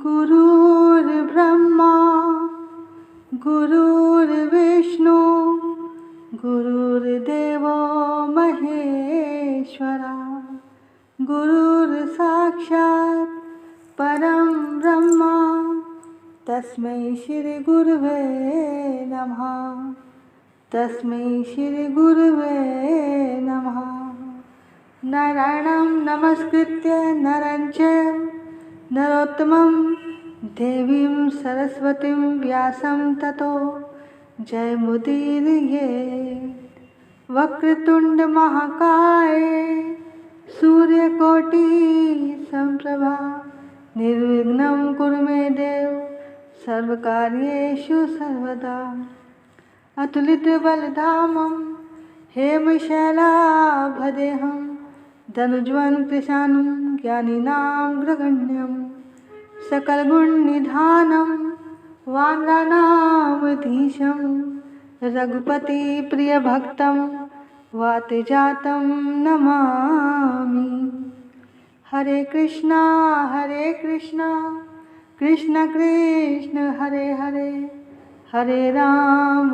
गुरुर्ब्रह्मा गुरुर्विष्णु गुरुर्देवो महेश्वरा गुरुर्साक्षात् परं ब्रह्म तस्मै श्री गुरुवे नमः। तस्मै श्री गुरुवे नमः। नारायणं नमस्कृत्य नरं चैव नरोत्तमं देवीं सरस्वतीं व्यासं ततो जयमुदीरये। वक्रतुंड महाकाय सूर्यकोटि संप्रभा निर्विघ्नं कुरु मे देव सर्वकार्येषु सर्वदा। अतुलितबलधामं हेमशैलाभदेहं धनुज्वनं कृशानं ज्ञानिनां ग्रगण्यं सकलगुणनिधानं वानराणामधीशं रघुपतिप्रियभक्तं वातजातं नमामि। हरे कृष्णा कृष्ण कृष्ण हरे हरे हरे राम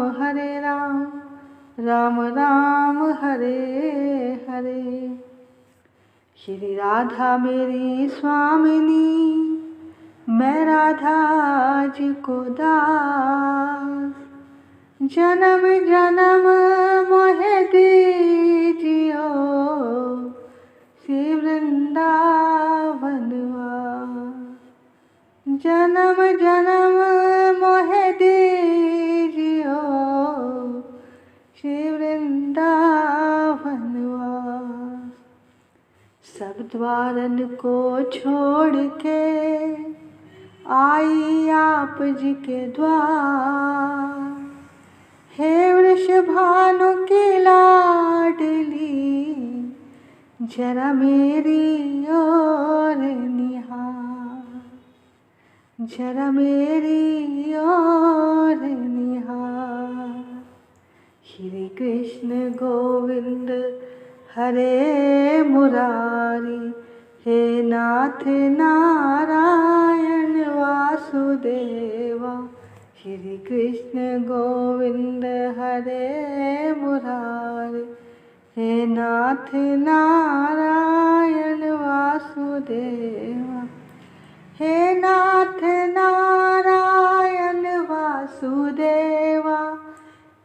राम राम हरे हरे। श्री राधा मेरी स्वामिनी मैं राधा जी को दास। जन्म जन्म मोहे दीजियो श्री वृंदावन वास। जन्म जन्म मोहे दीजियो श्री वृंदावन वास। सब द्वारन को छोड़ के आई आप जी के द्वार। हे वृषभानु की लाडली जरा मेरी ओर निहार। जरा मेरी ओर निहार। श्री कृष्ण गोविंद हरे मुरारी हे नाथ नारायण वासुदेवा। श्री कृष्ण गोविंद हरे मुरारी हे नाथ नारायण वासुदेवा। हे नाथ नारायण वासुदेवा।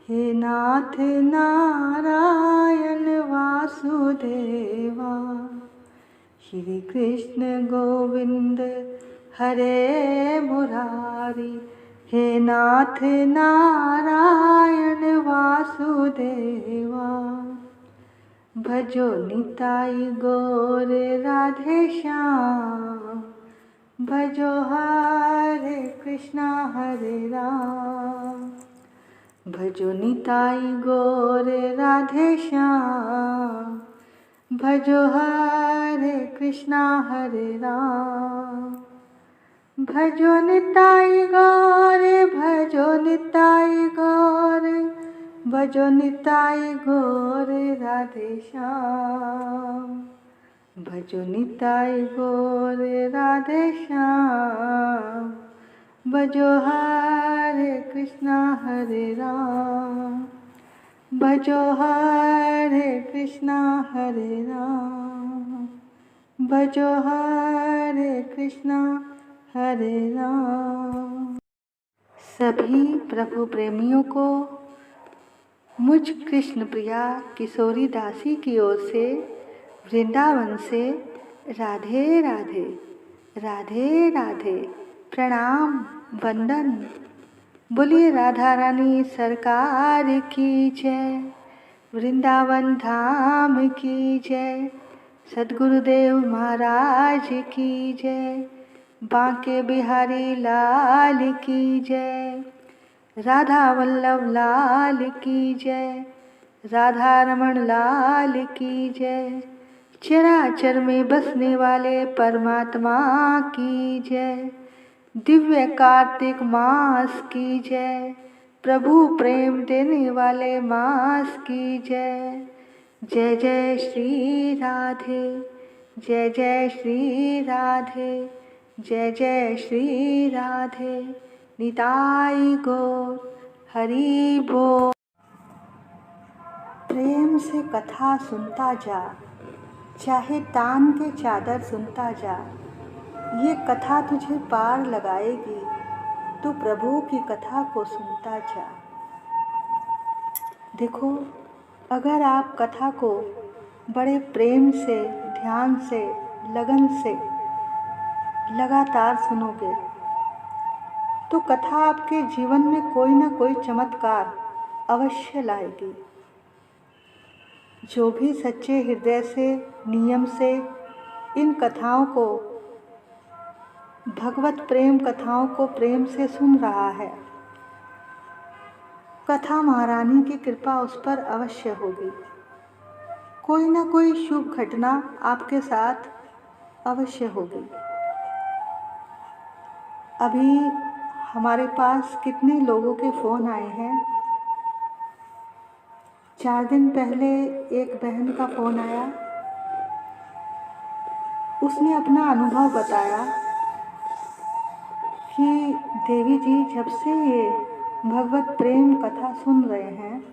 हे नाथ नारायण वासुदेवा। श्री कृष्ण गोविंद हरे मुरारी हे नाथ नारायण वासुदेवा। भजो निताई गौर राधे श्याम। भजो हरे कृष्णा हरे राम। भजो निताई गौर राधे श्याम। भजो हरे कृष्णा हरे राम। भजो निताई गौर भजो निताई गौर भजो निताई गौर राधे श्याम। भजो निताई गौर राधे श्याम। भजो हरे कृष्णा हरे राम। भजो हरे कृष्णा हरे राम। भजो हरे कृष्णा हरे राम। सभी प्रभु प्रेमियों को मुझ कृष्ण प्रिया किशोरी दासी की ओर से वृंदावन से राधे राधे राधे राधे प्रणाम वंदन। बोलिए राधा रानी सरकार की जय। वृंदावन धाम की जय। सद्गुरुदेव महाराज की जय। बांके बिहारी लाल की जय। राधा वल्लभ लाल की जय। राधा रमण लाल की जय। चराचर में बसने वाले परमात्मा की जय। दिव्य कार्तिक मास की जय। प्रभु प्रेम देने वाले मास की जय। जय जय श्री राधे। जय जय श्री राधे। जय जय श्री राधे निताई गौर हरि बोल। प्रेम से कथा सुनता जा, चाहे तान के चादर सुनता जा, ये कथा तुझे पार लगाएगी, तू प्रभु की कथा को सुनता जा। देखो, अगर आप कथा को बड़े प्रेम से, ध्यान से, लगन से लगातार सुनोगे तो कथा आपके जीवन में कोई ना कोई चमत्कार अवश्य लाएगी। जो भी सच्चे हृदय से, नियम से इन कथाओं को, भगवत प्रेम कथाओं को प्रेम से सुन रहा है, कथा महारानी की कृपा उस पर अवश्य होगी। कोई ना कोई शुभ घटना आपके साथ अवश्य होगी। अभी हमारे पास कितने लोगों के फ़ोन आए हैं। 4 दिन पहले एक बहन का फ़ोन आया, उसने अपना अनुभव बताया कि देवी जी, जब से ये भगवत प्रेम कथा सुन रहे हैं,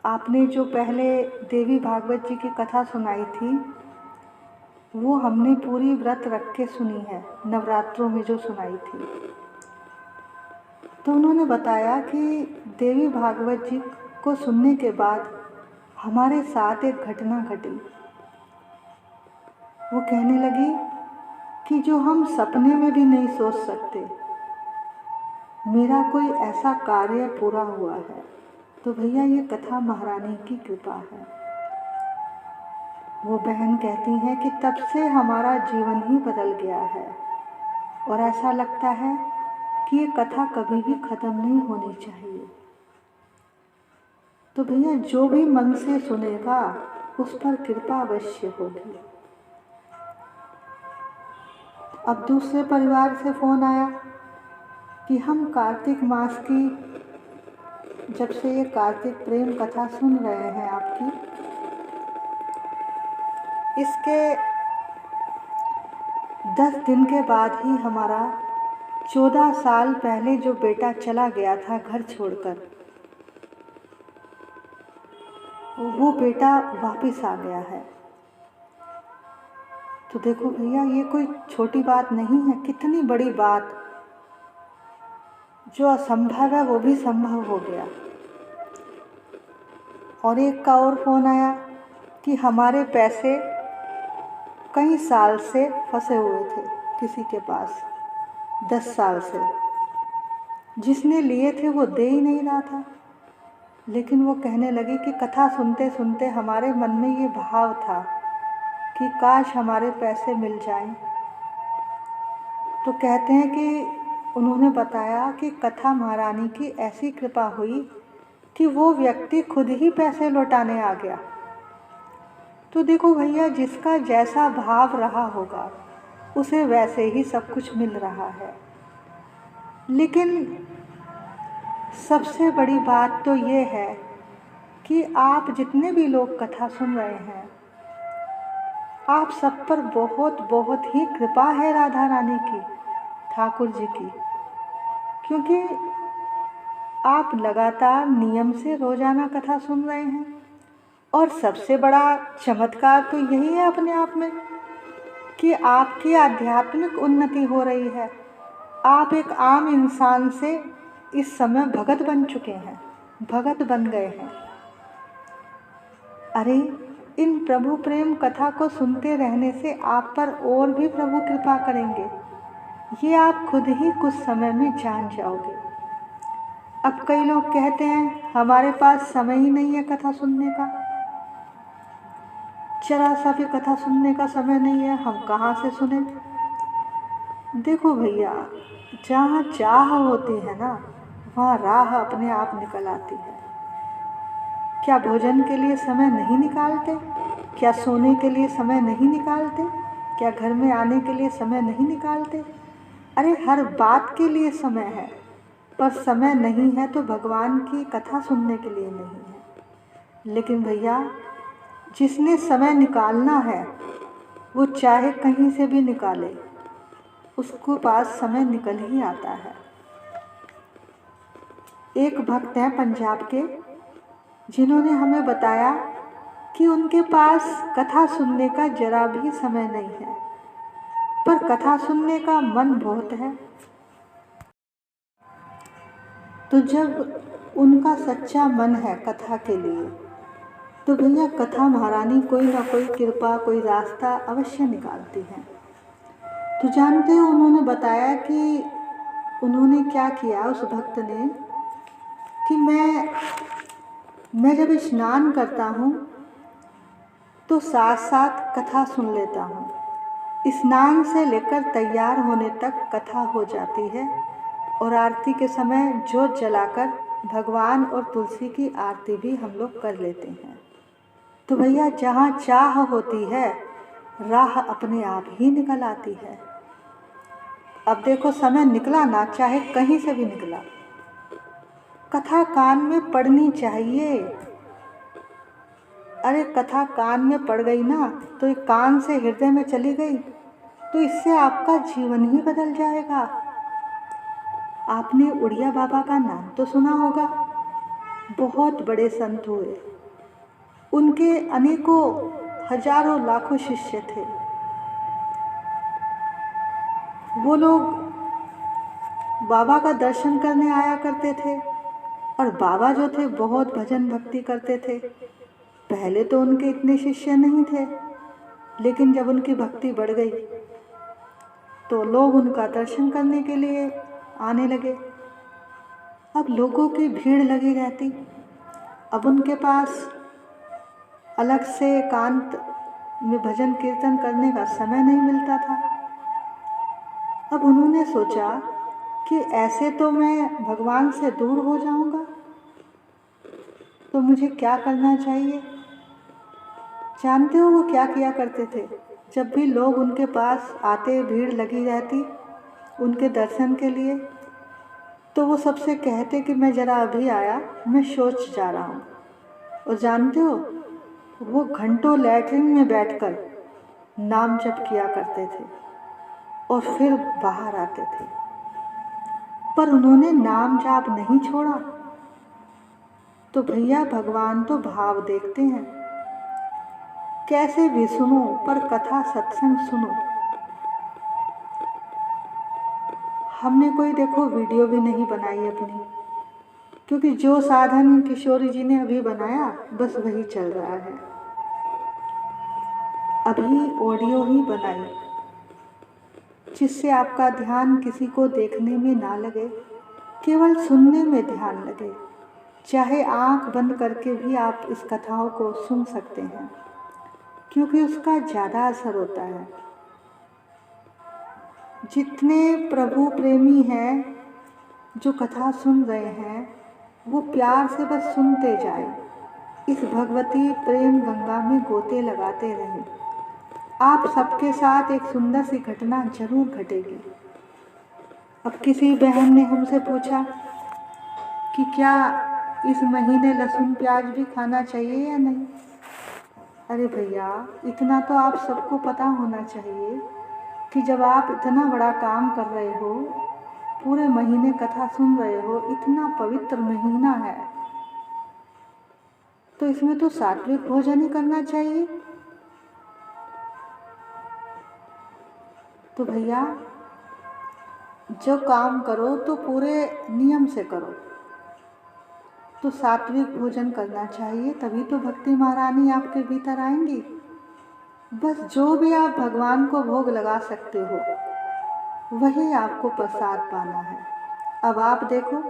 आपने जो पहले देवी भागवत जी की कथा सुनाई थी वो हमने पूरी व्रत रख के सुनी है, नवरात्रों में जो सुनाई थी। तो उन्होंने बताया कि देवी भागवत जी को सुनने के बाद हमारे साथ एक घटना घटी। वो कहने लगी कि जो हम सपने में भी नहीं सोच सकते, मेरा कोई ऐसा कार्य पूरा हुआ है। तो भैया, ये कथा महारानी की कृपा है। वो बहन कहती है कि तब से हमारा जीवन ही बदल गया है और ऐसा लगता है कि ये कथा कभी भी ख़त्म नहीं होनी चाहिए। तो भैया, जो भी मन से सुनेगा उस पर कृपा अवश्य होगी। अब दूसरे परिवार से फ़ोन आया कि हम कार्तिक मास की, जब से ये कार्तिक प्रेम कथा सुन रहे हैं आपकी, इसके 10 दिन के बाद ही हमारा 14 साल पहले जो बेटा चला गया था घर छोड़कर, वो बेटा वापस आ गया है। तो देखो भैया, ये कोई छोटी बात नहीं है, कितनी बड़ी बात। जो असंभव है वो भी संभव हो गया। और एक का और फ़ोन आया कि हमारे पैसे कई साल से फंसे हुए थे किसी के पास, 10 साल से। जिसने लिए थे वो दे ही नहीं रहा था। लेकिन वो कहने लगी कि कथा सुनते सुनते हमारे मन में ये भाव था कि काश हमारे पैसे मिल जाएं। तो कहते हैं कि उन्होंने बताया कि कथा महारानी की ऐसी कृपा हुई कि वो व्यक्ति खुद ही पैसे लौटाने आ गया। तो देखो भैया, जिसका जैसा भाव रहा होगा उसे वैसे ही सब कुछ मिल रहा है। लेकिन सबसे बड़ी बात तो ये है कि आप जितने भी लोग कथा सुन रहे हैं, आप सब पर बहुत बहुत ही कृपा है राधा रानी की, ठाकुर जी की। क्योंकि आप लगातार नियम से रोज़ाना कथा सुन रहे हैं। और सबसे बड़ा चमत्कार तो यही है अपने आप में कि आपकी आध्यात्मिक उन्नति हो रही है। आप एक आम इंसान से इस समय भगत बन चुके हैं, भगत बन गए हैं। अरे, इन प्रभु प्रेम कथा को सुनते रहने से आप पर और भी प्रभु कृपा करेंगे, ये आप खुद ही कुछ समय में जान जाओगे। अब कई लोग कहते हैं हमारे पास समय ही नहीं है कथा सुनने का, जरा सा भी कथा सुनने का समय नहीं है, हम कहाँ से सुने। देखो भैया, जहाँ चाह होती है ना, वहाँ राह अपने आप निकल आती है। क्या भोजन के लिए समय नहीं निकालते? क्या सोने के लिए समय नहीं निकालते? क्या घर में आने के लिए समय नहीं निकालते? अरे, हर बात के लिए समय है, पर समय नहीं है तो भगवान की कथा सुनने के लिए नहीं है। लेकिन भैया, जिसने समय निकालना है वो चाहे कहीं से भी निकाले। उसके पास समय निकल ही आता है। एक भक्त हैं पंजाब के, जिन्होंने हमें बताया कि उनके पास कथा सुनने का जरा भी समय नहीं है, पर कथा सुनने का मन बहुत है। तो जब उनका सच्चा मन है कथा के लिए, तो भैया कथा महारानी कोई ना कोई कृपा, कोई रास्ता अवश्य निकालती हैं। तो जानते हो उन्होंने बताया कि उन्होंने क्या किया, उस भक्त ने, कि मैं जब स्नान करता हूँ तो साथ साथ कथा सुन लेता हूँ। स्नान से लेकर तैयार होने तक कथा हो जाती है और आरती के समय जोत जलाकर भगवान और तुलसी की आरती भी हम लोग कर लेते हैं। तो भैया जहाँ चाह होती है राह अपने आप ही निकल आती है। अब देखो समय निकला ना, चाहे कहीं से भी निकला, कथा कान में पड़नी चाहिए। अरे कथा कान में पड़ गई ना, तो एक कान से हृदय में चली गई तो इससे आपका जीवन ही बदल जाएगा। आपने उड़िया बाबा का नाम तो सुना होगा, बहुत बड़े संत हुए, उनके अनेकों हजारों लाखों शिष्य थे। वो लोग बाबा का दर्शन करने आया करते थे और बाबा जो थे बहुत भजन भक्ति करते थे। पहले तो उनके इतने शिष्य नहीं थे, लेकिन जब उनकी भक्ति बढ़ गई तो लोग उनका दर्शन करने के लिए आने लगे। अब लोगों की भीड़ लगी रहती, अब उनके पास अलग से एकांत में भजन कीर्तन करने का समय नहीं मिलता था। अब उन्होंने सोचा कि ऐसे तो मैं भगवान से दूर हो जाऊंगा, तो मुझे क्या करना चाहिए। जानते हो वो क्या किया करते थे? जब भी लोग उनके पास आते, भीड़ लगी रहती उनके दर्शन के लिए, तो वो सबसे कहते कि मैं ज़रा अभी आया, मैं शौच जा रहा हूँ। और जानते हो वो घंटों लैट्रिन में बैठकर नाम जप किया करते थे और फिर बाहर आते थे। पर उन्होंने नाम जाप नहीं छोड़ा। तो भैया भगवान तो भाव देखते हैं, कैसे भी सुनो पर कथा सत्संग सुनो। हमने कोई देखो वीडियो भी नहीं बनाई अपनी, क्योंकि जो साधन किशोरी जी ने अभी बनाया बस वही चल रहा है। अभी ऑडियो ही बनाई, जिससे आपका ध्यान किसी को देखने में ना लगे, केवल सुनने में ध्यान लगे। चाहे आंख बंद करके भी आप इस कथाओं को सुन सकते हैं, क्योंकि उसका ज़्यादा असर होता है। जितने प्रभु प्रेमी हैं जो कथा सुन रहे हैं, वो प्यार से बस सुनते जाएं, इस भगवती प्रेम गंगा में गोते लगाते रहें। आप सबके साथ एक सुंदर सी घटना जरूर घटेगी। अब किसी बहन ने हमसे पूछा कि क्या इस महीने लहसुन प्याज भी खाना चाहिए या नहीं। अरे भैया इतना तो आप सबको पता होना चाहिए कि जब आप इतना बड़ा काम कर रहे हो, पूरे महीने कथा सुन रहे हो, इतना पवित्र महीना है, तो इसमें तो सात्विक भोजन ही करना चाहिए। तो भैया जो काम करो तो पूरे नियम से करो, तो सात्विक भोजन करना चाहिए, तभी तो भक्ति महारानी आपके भीतर आएंगी। बस जो भी आप भगवान को भोग लगा सकते हो वही आपको प्रसाद पाना है। अब आप देखो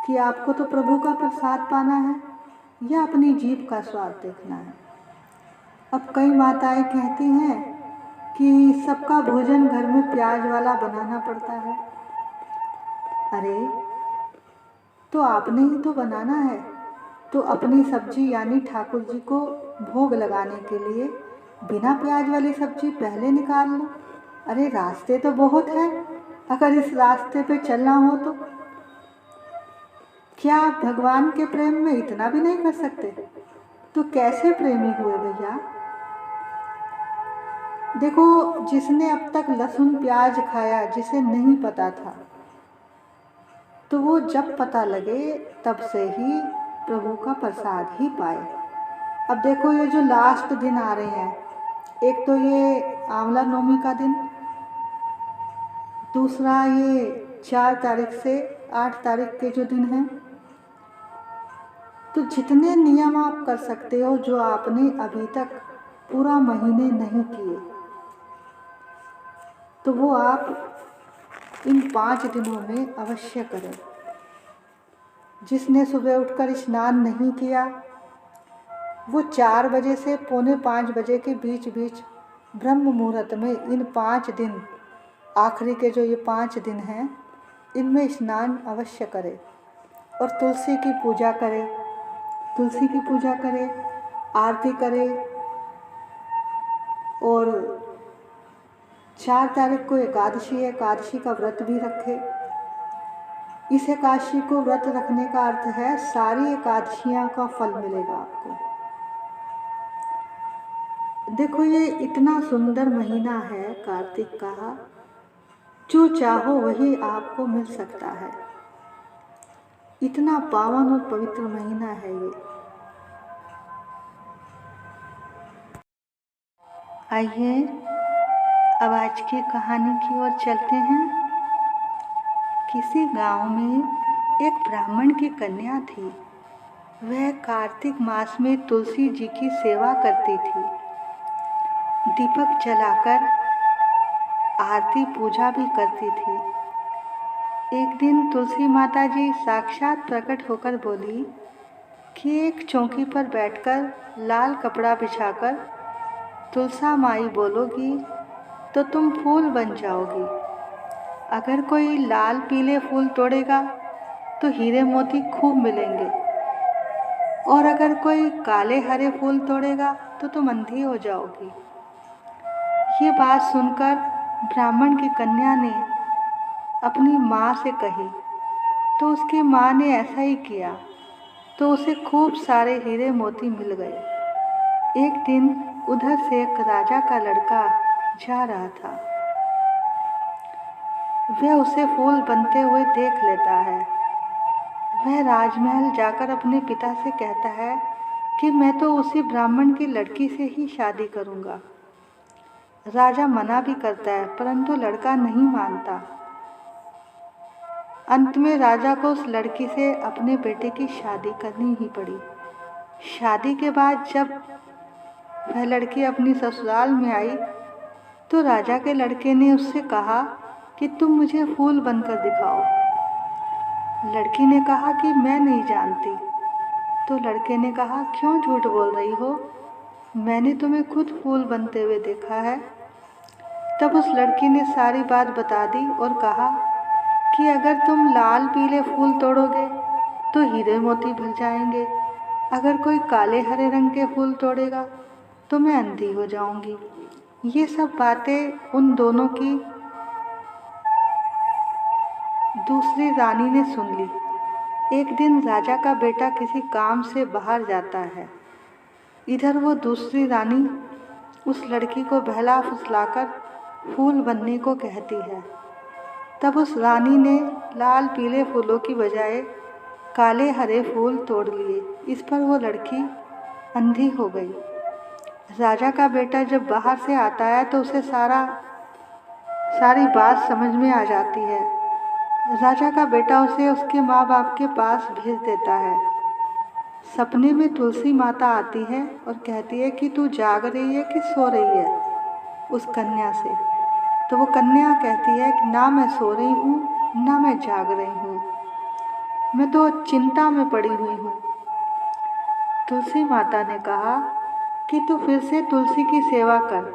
कि आपको तो प्रभु का प्रसाद पाना है या अपनी जीभ का स्वाद देखना है। अब कई माताएं कहती हैं कि सबका भोजन घर में प्याज वाला बनाना पड़ता है। अरे तो आपने ही तो बनाना है, तो अपनी सब्जी यानी ठाकुर जी को भोग लगाने के लिए बिना प्याज वाली सब्जी पहले निकाल लो। अरे रास्ते तो बहुत है, अगर इस रास्ते पे चलना हो तो क्या आप भगवान के प्रेम में इतना भी नहीं कर सकते? तो कैसे प्रेमी हुए भैया? देखो, जिसने अब तक लहसुन प्याज खाया, जिसे नहीं पता था, तो वो जब पता लगे तब से ही प्रभु का प्रसाद ही पाए। अब देखो, ये जो लास्ट दिन आ रहे हैं, एक तो ये आंवला नवमी का दिन, दूसरा ये 4 तारीख से 8 तारीख के जो दिन हैं, तो जितने नियम आप कर सकते हो जो आपने अभी तक पूरा महीने नहीं किए, तो वो आप इन 5 दिनों में अवश्य करें। जिसने सुबह उठकर स्नान नहीं किया, वो 4 बजे से 4:45 बजे के बीच बीच ब्रह्म मुहूर्त में इन 5 दिन, आखिरी के जो ये 5 दिन हैं, इनमें स्नान अवश्य करे और तुलसी की पूजा करे, तुलसी की पूजा करे, आरती करे। और 4 तारीख को एकादशी है, एकादशी का व्रत भी रखे। इस एकादशी को व्रत रखने का अर्थ है सारी एकादशियां का फल मिलेगा आपको। देखो, ये इतना सुंदर महीना है कार्तिक का, जो चाहो वही आपको मिल सकता है। इतना पावन और पवित्र महीना है ये। आइए अब आज की कहानी की ओर चलते हैं। किसी गांव में एक ब्राह्मण की कन्या थी। वह कार्तिक मास में तुलसी जी की सेवा करती थी। दीपक जलाकर आरती पूजा भी करती थी। एक दिन तुलसी माता जी साक्षात प्रकट होकर बोली कि एक चौकी पर बैठकर लाल कपड़ा बिछाकर तुलसा माई बोलोगी तो तुम फूल बन जाओगी। अगर कोई लाल पीले फूल तोड़ेगा तो हीरे मोती खूब मिलेंगे, और अगर कोई काले हरे फूल तोड़ेगा तो तुम अंधी हो जाओगी। ये बात सुनकर ब्राह्मण की कन्या ने अपनी माँ से कही, तो उसकी माँ ने ऐसा ही किया, तो उसे खूब सारे हीरे मोती मिल गए। एक दिन उधर से एक राजा का लड़का जा रहा था। वह उसे फूल बनते हुए देख लेता है। वह राजमहल जाकर अपने पिता से कहता है कि मैं तो उसी ब्राह्मण की लड़की से ही शादी करूँगा। राजा मना भी करता है, परंतु लड़का नहीं मानता। अंत में राजा को उस लड़की से अपने बेटे की शादी करनी ही पड़ी। शादी के बाद जब वह लड़की अपनी ससुराल में आई, तो राजा के लड़के ने उससे कहा कि तुम मुझे फूल बनकर दिखाओ। लड़की ने कहा कि मैं नहीं जानती। तो लड़के ने कहा, क्यों झूठ बोल रही हो, मैंने तुम्हें खुद फूल बनते हुए देखा है। तब उस लड़की ने सारी बात बता दी और कहा कि अगर तुम लाल पीले फूल तोड़ोगे तो हीरे मोती भर जाएंगे, अगर कोई काले हरे रंग के फूल तोड़ेगा तो मैं अंधी हो जाऊंगी। ये सब बातें उन दोनों की दूसरी रानी ने सुन ली। एक दिन राजा का बेटा किसी काम से बाहर जाता है। इधर वो दूसरी रानी उस लड़की को बहला फुसलाकर फूल बनने को कहती है। तब उस रानी ने लाल पीले फूलों की बजाय काले हरे फूल तोड़ लिए। इस पर वो लड़की अंधी हो गई। राजा का बेटा जब बाहर से आता है तो उसे सारी बात समझ में आ जाती है। राजा का बेटा उसे उसके माँ बाप के पास भेज देता है। सपने में तुलसी माता आती है और कहती है कि तू जाग रही है कि सो रही है, उस कन्या से। तो वो कन्या कहती है कि ना मैं सो रही हूँ ना मैं जाग रही हूँ, मैं तो चिंता में पड़ी हुई हूँ। तुलसी माता ने कहा कि तू फिर से तुलसी की सेवा कर।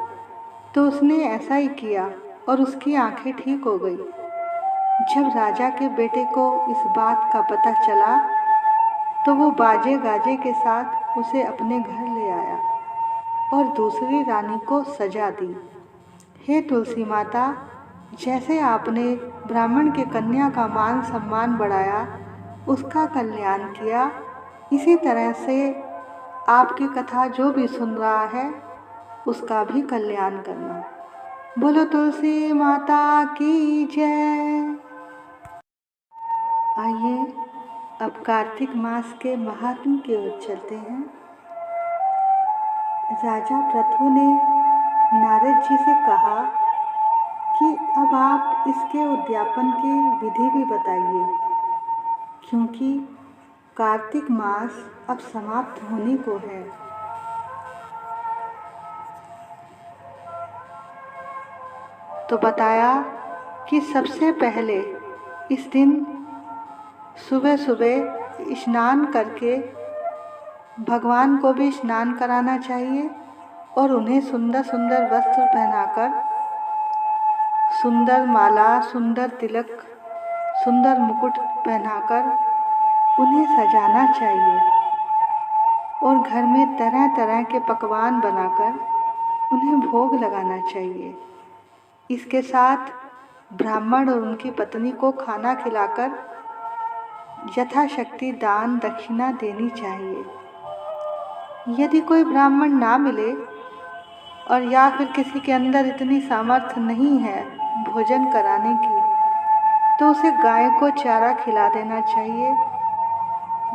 तो उसने ऐसा ही किया और उसकी आंखें ठीक हो गई। जब राजा के बेटे को इस बात का पता चला तो वो बाजे गाजे के साथ उसे अपने घर ले आया और दूसरी रानी को सजा दी। हे तुलसी माता, जैसे आपने ब्राह्मण के कन्या का मान सम्मान बढ़ाया, उसका कल्याण किया, इसी तरह से आपकी कथा जो भी सुन रहा है उसका भी कल्याण करना। बोलो तुलसी माता की जय। आइए अब कार्तिक मास के महात्म की ओर चलते हैं। राजा पृथु ने नारद जी से कहा कि अब आप इसके उद्यापन की विधि भी बताइए, क्योंकि कार्तिक मास अब समाप्त होने को है। तो बताया कि सबसे पहले इस दिन सुबह सुबह स्नान करके भगवान को भी स्नान कराना चाहिए और उन्हें सुंदर सुंदर वस्त्र पहनाकर, सुंदर माला, सुंदर तिलक, सुंदर मुकुट पहनाकर उन्हें सजाना चाहिए और घर में तरह तरह के पकवान बनाकर उन्हें भोग लगाना चाहिए। इसके साथ ब्राह्मण और उनकी पत्नी को खाना खिलाकर यथाशक्ति दान दक्षिणा देनी चाहिए। यदि कोई ब्राह्मण ना मिले और या फिर किसी के अंदर इतनी सामर्थ्य नहीं है भोजन कराने की, तो उसे गाय को चारा खिला देना चाहिए,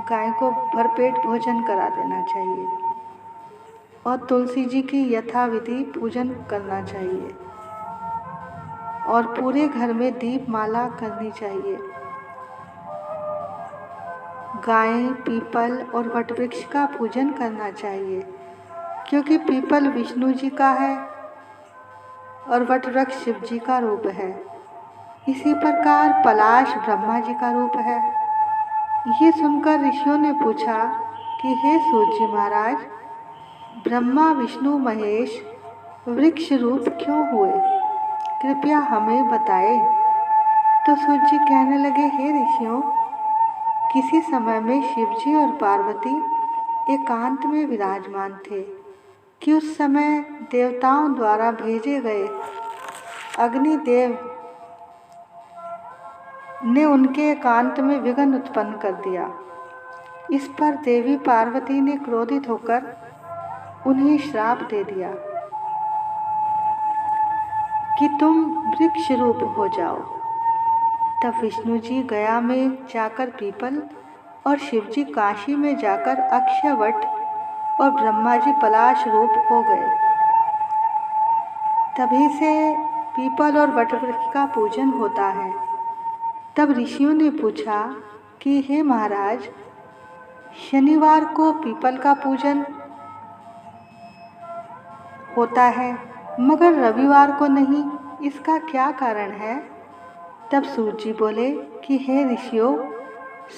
गाय को भरपेट भोजन करा देना चाहिए और तुलसी जी की यथाविधि पूजन करना चाहिए और पूरे घर में दीपमाला करनी चाहिए। गाय, पीपल और वटवृक्ष का पूजन करना चाहिए, क्योंकि पीपल विष्णु जी का है और वटवृक्ष शिव जी का रूप है। इसी प्रकार पलाश ब्रह्मा जी का रूप है। ये सुनकर ऋषियों ने पूछा कि हे सूर्य जी महाराज, ब्रह्मा विष्णु महेश वृक्ष रूप क्यों हुए, कृपया हमें बताए। तो सूर्य जी कहने लगे, हे ऋषियों, किसी समय में शिव जी और पार्वती एकांत में विराजमान थे कि उस समय देवताओं द्वारा भेजे गए अग्निदेव ने उनके एकांत में विघ्न उत्पन्न कर दिया। इस पर देवी पार्वती ने क्रोधित होकर उन्हें श्राप दे दिया कि तुम वृक्ष रूप हो जाओ। तब विष्णु जी गया में जाकर पीपल और शिव जी काशी में जाकर अक्षयवट और ब्रह्मा जी पलाश रूप हो गए। तभी से पीपल और वटवृक्ष का पूजन होता है। तब ऋषियों ने पूछा कि हे महाराज, शनिवार को पीपल का पूजन होता है मगर रविवार को नहीं, इसका क्या कारण है? तब सूर्य जी बोले कि हे ऋषियों,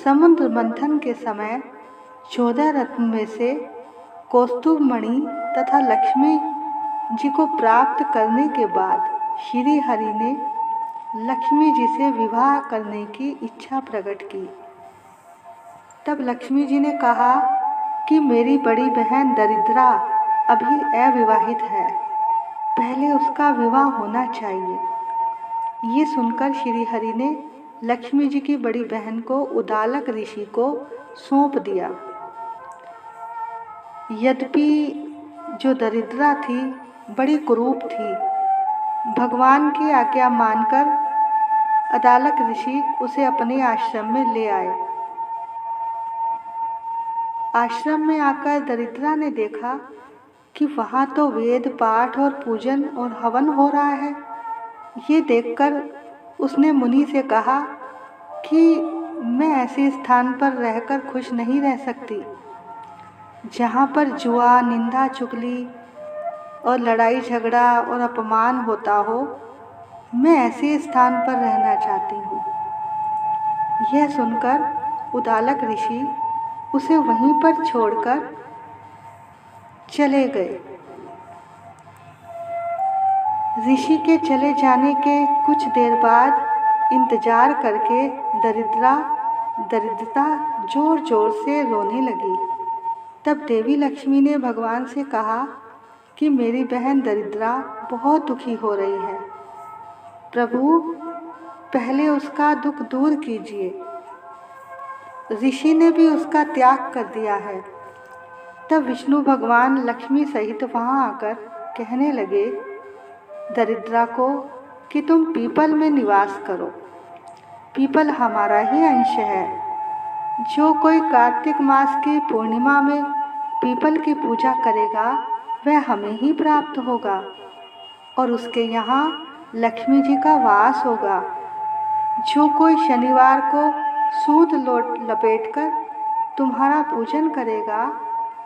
समुद्र मंथन के समय 14 रत्न में से कौस्तुभ मणि तथा लक्ष्मी जी को प्राप्त करने के बाद श्री हरि ने लक्ष्मी जी से विवाह करने की इच्छा प्रकट की। तब लक्ष्मी जी ने कहा कि मेरी बड़ी बहन दरिद्रा अभी अविवाहित है, पहले उसका विवाह होना चाहिए। ये सुनकर श्री हरि ने लक्ष्मी जी की बड़ी बहन को उदालक ऋषि को सौंप दिया। यद्यपि जो दरिद्रा थी बड़ी कुरूप थी, भगवान की आज्ञा मानकर उदालक ऋषि उसे अपने आश्रम में ले आए। आश्रम में आकर दरिद्रा ने देखा कि वहाँ तो वेद पाठ और पूजन और हवन हो रहा है। ये देखकर उसने मुनि से कहा कि मैं ऐसे स्थान पर रहकर खुश नहीं रह सकती जहाँ पर जुआ, निंदा, चुगली और लड़ाई झगड़ा और अपमान होता हो। मैं ऐसे स्थान पर रहना चाहती हूँ। यह सुनकर उदालक ऋषि उसे वहीं पर छोड़कर चले गए। ऋषि के चले जाने के कुछ देर बाद इंतजार करके दरिद्रता जोर जोर से रोने लगी। तब देवी लक्ष्मी ने भगवान से कहा कि मेरी बहन दरिद्रा बहुत दुखी हो रही है, प्रभु पहले उसका दुख दूर कीजिए। ऋषि ने भी उसका त्याग कर दिया है। तब विष्णु भगवान लक्ष्मी सहित वहाँ आकर कहने लगे दरिद्रा को कि तुम पीपल में निवास करो, पीपल हमारा ही अंश है। जो कोई कार्तिक मास की पूर्णिमा में पीपल की पूजा करेगा वह हमें ही प्राप्त होगा और उसके यहाँ लक्ष्मी जी का वास होगा। जो कोई शनिवार को सूत लपेटकर तुम्हारा पूजन करेगा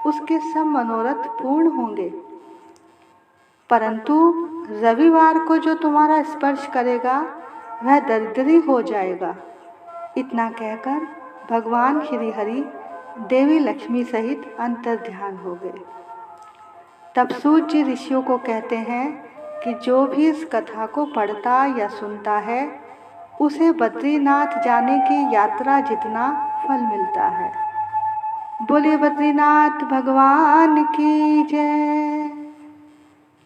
उसके सब मनोरथ पूर्ण होंगे, परंतु रविवार को जो तुम्हारा स्पर्श करेगा वह दरिद्री हो जाएगा। इतना कहकर भगवान श्री हरि देवी लक्ष्मी सहित अंतर्ध्यान हो गए। तब सूत जी ऋषियों को कहते हैं कि जो भी इस कथा को पढ़ता या सुनता है उसे बद्रीनाथ जाने की यात्रा जितना फल मिलता है। बोले बद्रीनाथ भगवान की जय,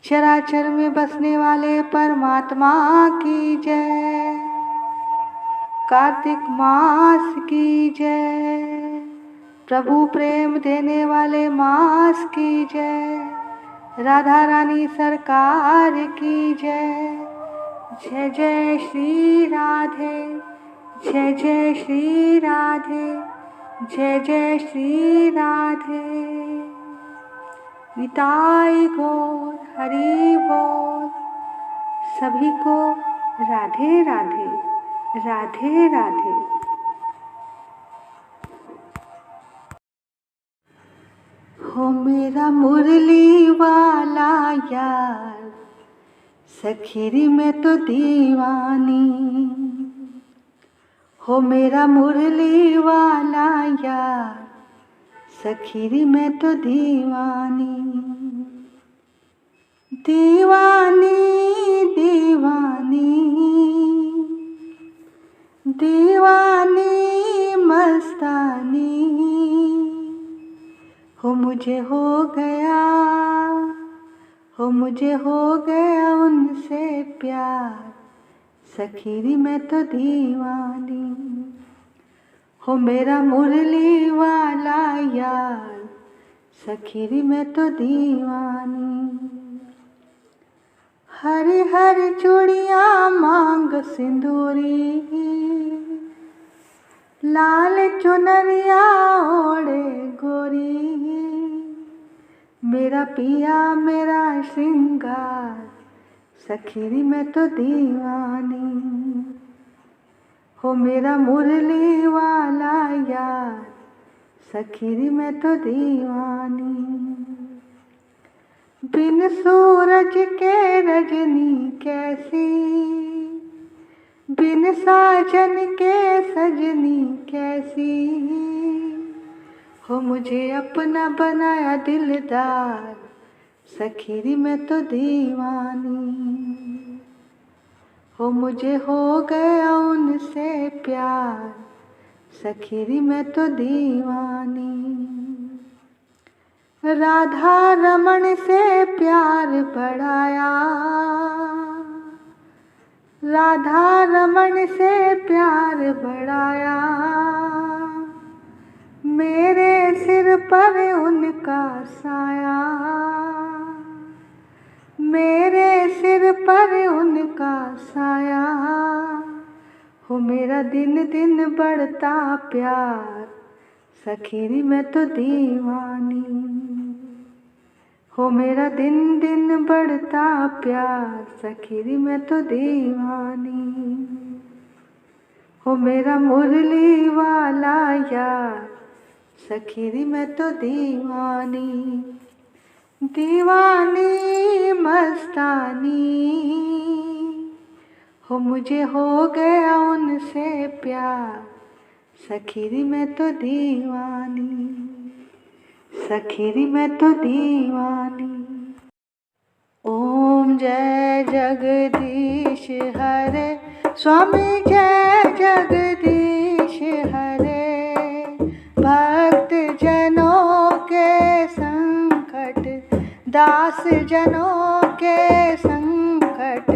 चराचर में बसने वाले परमात्मा की जय, कार्तिक मास की जय, प्रभु प्रेम देने वाले मास की जय, राधा रानी सरकार की जय। जय जय श्री राधे, जय जय श्री राधे, जय जय श्री राधे। निताई गौर हरि बोल। सभी को राधे राधे, राधे राधे। हो मेरा मुरली वाला यार, सखीरी में तो दीवानी। हो मेरा मुरली वाला यार, सखीरी में तो दीवानी। दीवानी दीवानी दीवानी मस्तानी, हो मुझे हो गया, हो मुझे हो गया उनसे प्यार, सखीरी में तो दीवानी। हो मेरा मुरली वाला यार, सखीरी में तो दीवानी। हरी हरी चूड़ियाँ मांग सिंदूरी, लाल चुनरिया ओढ़े गोरी, मेरा पिया मेरा श्रृंगार, सखीरी में तो दीवानी। हो मेरा मुरली वाला यार, सखीरी में तो दीवानी। बिन सूरज के रजनी कैसी, बिन साजन के सजनी कैसी, हो मुझे अपना बनाया दिलदार, सखीरी में तो दीवानी। हो मुझे हो गया उनसे प्यार, सखीरी में तो दीवानी। राधा रमण से प्यार बढ़ाया, राधा रमण से प्यार बढ़ाया, मेरे सिर पर उनका साया, मेरे सिर पर उनका साया। हो मेरा दिन दिन बढ़ता प्यार, सखीरी में तो दीवानी। हो मेरा दिन दिन बढ़ता प्यार, सखीरी में तो दीवानी। हो मेरा मुरली वाला यार, सखीरी में तो दीवानी। दीवानी मस्तानी, हो मुझे हो गया उनसे प्यार, सखीरी में तो दीवानी, सखीरी में तो दीवानी। ओम जय जगदीश हरे, स्वामी जय जगदीश हरे। भक्त जनों के संकट, दास जनों के संकट,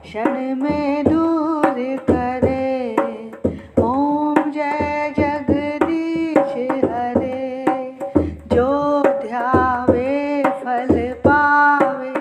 क्षण में दूर करे। ओम जय जगदीश हरे। जो ध्यावे फल पावे,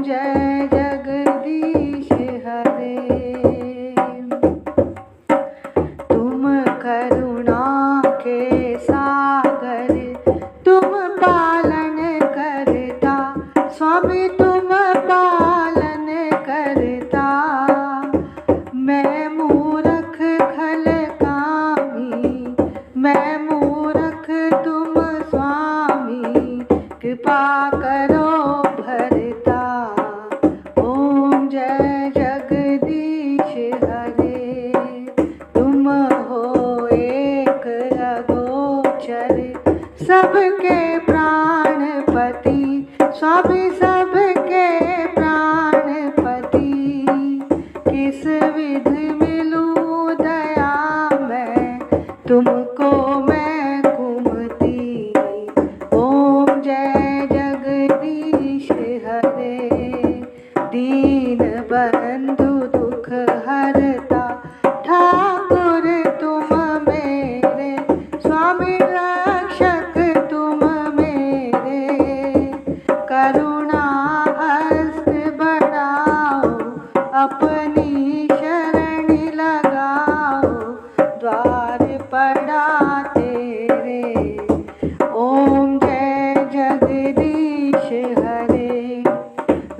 जय जगदीश हरे। तुम करुणा के सागर, तुम पालन करता स्वामी, तुम पालन करता। मैं मूर्ख खल कामी, मैं मूर्ख तुम स्वामी, कृपा करो भरता। ओम जय जगदीश हरे। तुम हो एक अगोचर, सबके प्राणपति स्वामी, सबके प्राणपति। किस विध मिलूं दया मैं, तुमको मैं कुमति। ओम जय जगदीश हरे। दीन बंधु दुख हरता, ठाकुर तुम मेरे स्वामी, रक्षक तुम मेरे। करुणा हस्त बढ़ाओ, अपनी शरण लगाओ, द्वार पड़ा तेरे। ओम जय जगदीश हरे।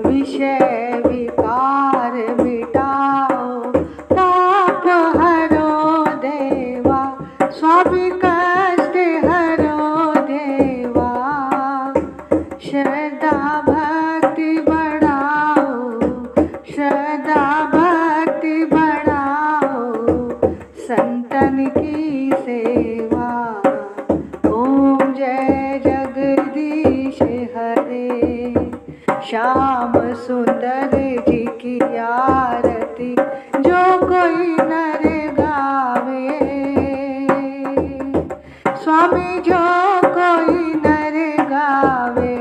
विषय विकार मिटाओ, पाप हरो देवा स्वामी, कष्ट हरो देवा। श्रद्धा भक्ति बढ़ाओ, श्रद्धा भक्ति बढ़ाओ, संतन की सेवा। ओम जय जगदीश हरे। श्याम सुंदर जी की आरती, जो कोई नर गावे स्वामी, जो कोई नर गावे।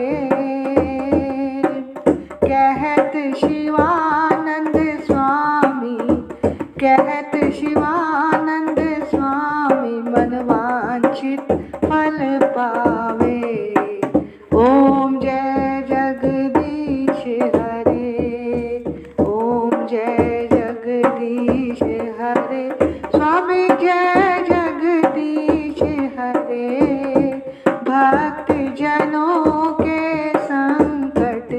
कहत शिवानंद स्वामी, कहत शिवानंद स्वामी, मनवांछित फल पावे। ओम जय जगदीश हरे। ओम जय जगदीश हरे। स्वामी जय जगदीश हरे। भक्त जनों के संकट,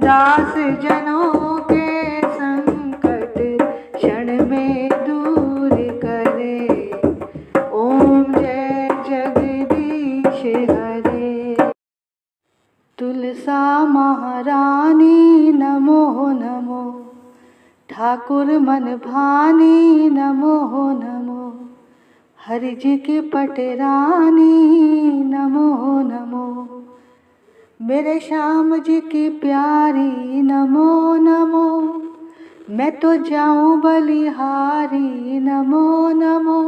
दास जनों के संकट, क्षण में दूर करे। ओम जय जगदीश हरे। तुलसा महारानी नमो नमो, ठाकुर मन भानी नमो नमो। हरि जी की पटरानी नमो नमो। मेरे श्याम जी की प्यारी नमो नमो। मैं तो जाऊं बलिहारी नमो नमो।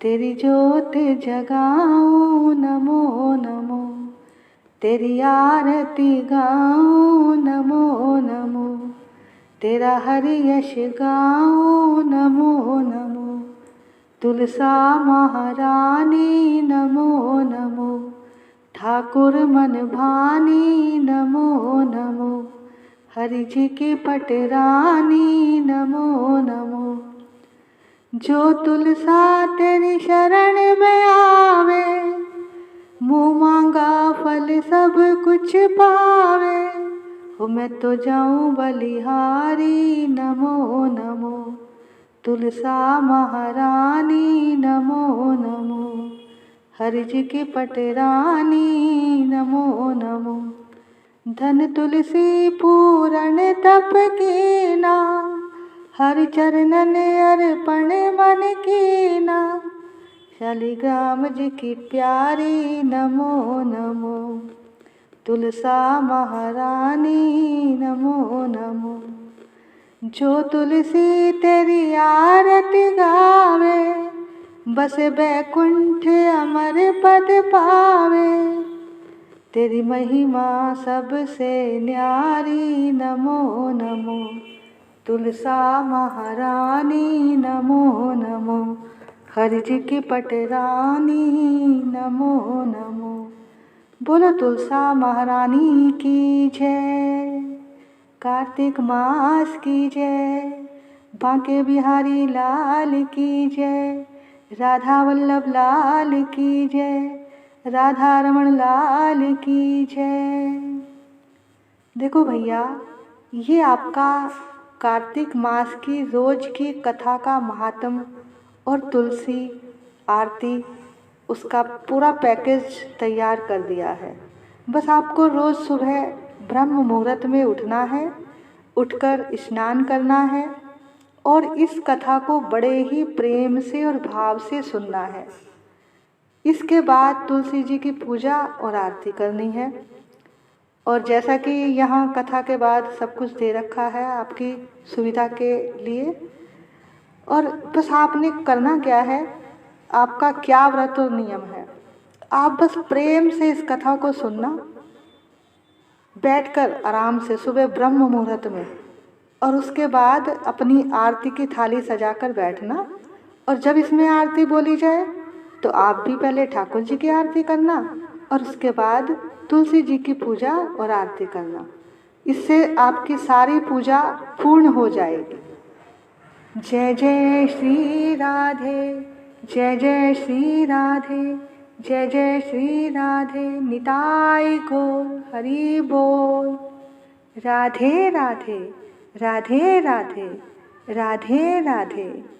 तेरी जोत जगाऊं नमो नमो। तेरी आरती गाऊं नमो नमो। तेरा हरि यश गाऊं नमो नमो। तुलसा महारानी नमो नमो। ठाकुर मन भानी नमो नमो। हरि जी की पटरानी नमो नमो। जो तुलसा तेरी शरण में आवे, मुँह मांगा फल सब कुछ पावे। हो मैं तो जाऊं बलिहारी नमो नमो। तुलसा महारानी नमो नमो। हरि जी की पटरानी नमो नमो। धन तुलसी पूरण तप कीना, हरि चरणन अर्पण मन कीना। शालिग्राम जी की प्यारी नमो नमो। तुलसा महारानी नमो नमो। जो तुलसी तेरी आरती गावे, बस बैकुंठ अमर पद पावे। तेरी महिमा सबसे न्यारी नमो नमो। तुलसा महारानी नमो नमो। हरि जी की पटरानी नमो नमो। बोलो तुलसा महारानी की जय। कार्तिक मास की जय, बांके बिहारी लाल की जय, राधा वल्लभ लाल की जय, राधा रमण लाल की जय। देखो भैया, ये आपका कार्तिक मास की रोज की कथा का महात्म और तुलसी आरती उसका पूरा पैकेज तैयार कर दिया है। बस आपको रोज़ सुबह ब्रह्म मुहूर्त में उठना है, उठकर स्नान करना है और इस कथा को बड़े ही प्रेम से और भाव से सुनना है। इसके बाद तुलसी जी की पूजा और आरती करनी है। और जैसा कि यहाँ कथा के बाद सब कुछ दे रखा है आपकी सुविधा के लिए, और बस आपने करना क्या है, आपका क्या व्रत और नियम है, आप बस प्रेम से इस कथा को सुनना, बैठकर आराम से सुबह ब्रह्म मुहूर्त में, और उसके बाद अपनी आरती की थाली सजाकर बैठना। और जब इसमें आरती बोली जाए तो आप भी पहले ठाकुर जी की आरती करना और उसके बाद तुलसी जी की पूजा और आरती करना। इससे आपकी सारी पूजा पूर्ण हो जाएगी। जय जय श्री राधे, जय जय श्री राधे, जय जय श्री राधे, निताई गौर हरि बोल। राधे राधे, राधे राधे, राधे राधे।